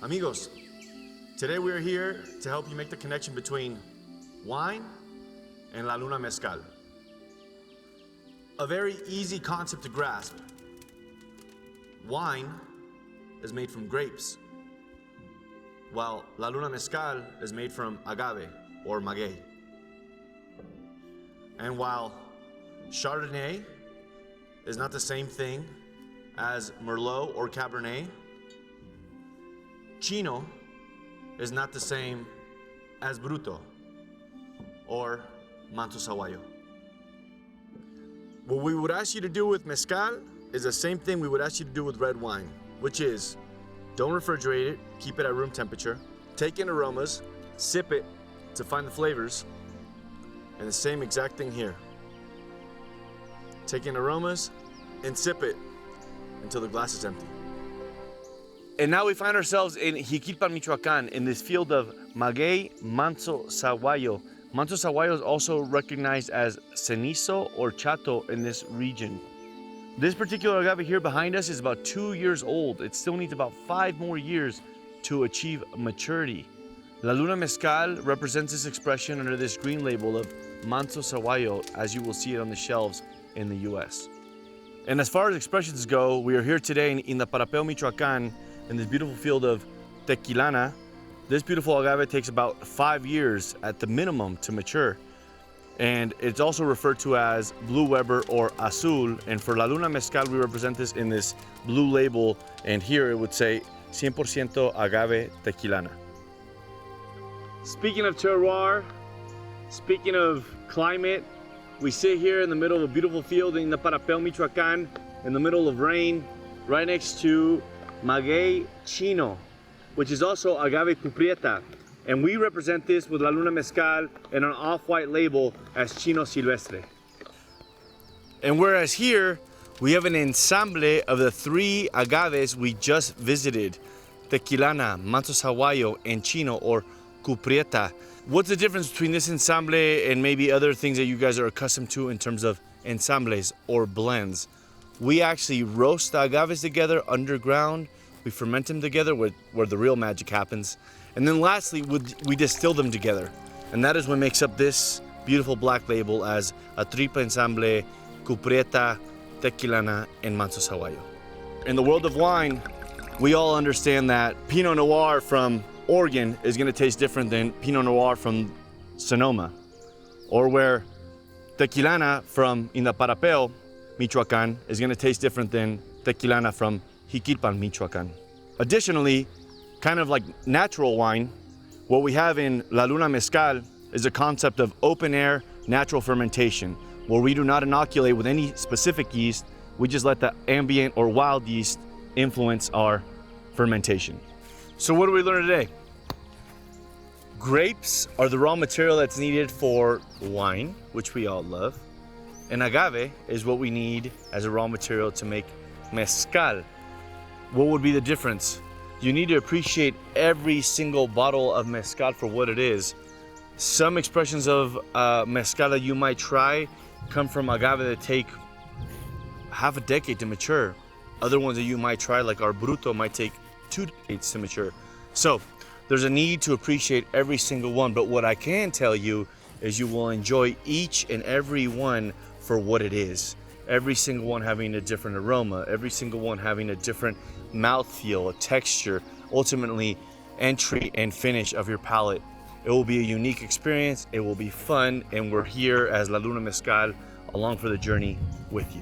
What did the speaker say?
Amigos, today we are here to help you make the connection between wine and La Luna Mezcal. A very easy concept to grasp. Wine is made from grapes, while La Luna Mezcal is made from agave or maguey. And while Chardonnay is not the same thing as Merlot or Cabernet, Chino is not the same as Bruto or Manto Saguayo. What we would ask you to do with Mezcal is the same thing we would ask you to do with red wine, which is don't refrigerate it, keep it at room temperature, take in aromas, sip it to find the flavors, and the same exact thing here. Take in aromas and sip it until the glass is empty. And now we find ourselves in Jiquilpan, Michoacan, in this field of maguey Manto Saguayo. Manto Saguayo is also recognized as cenizo or chato in this region. This particular agave here behind us is about 2 years old. It still needs about 5 more years to achieve maturity. La Luna Mezcal represents this expression under this green label of Manto Saguayo, as you will see it on the shelves in the US. And as far as expressions go, we are here today in Parapeo, Michoacan, in this beautiful field of tequilana. This beautiful agave takes about 5 years at the minimum to mature. And it's also referred to as Blue Weber or Azul. And for La Luna Mezcal, we represent this in this blue label. And here it would say 100% agave tequilana. Speaking of terroir, speaking of climate, we sit here in the middle of a beautiful field in the Parapeo, Michoacan, in the middle of rain, right next to maguey chino, which is also agave cuprieta. And we represent this with La Luna Mezcal and an off-white label as Chino Silvestre. And whereas here, we have an ensamble of the 3 agaves we just visited, Tequilana, Manto Saguayo, and Chino or Cuprieta. What's the difference between this ensamble and maybe other things that you guys are accustomed to in terms of ensambles or blends? We actually roast the agaves together underground. We ferment them together where the real magic happens. And then lastly, we distill them together. And that is what makes up this beautiful black label as a triple ensamble, Cuprieta, Tequilana, and Manto Saguayo. In the world of wine, we all understand that Pinot Noir from Oregon is going to taste different than Pinot Noir from Sonoma. Or where Tequilana from Parapeo, Michoacan is going to taste different than Tequilana from Jiquilpan, Michoacan. Additionally, kind of like natural wine, what we have in La Luna Mezcal is a concept of open air natural fermentation, where we do not inoculate with any specific yeast, we just let the ambient or wild yeast influence our fermentation. So what do we learn today? Grapes are the raw material that's needed for wine, which we all love. And agave is what we need as a raw material to make mezcal. What would be the difference? You need to appreciate every single bottle of mezcal for what it is. Some expressions of mezcal that you might try come from agave that take half a decade to mature. Other ones that you might try, like our Bruto, might take 2 decades to mature. So there's a need to appreciate every single one. But what I can tell you is you will enjoy each and every one for what it is. Every single one having a different aroma, every single one having a different mouthfeel, a texture, ultimately entry and finish of your palate. It will be a unique experience, it will be fun, and we're here as La Luna Mezcal along for the journey with you.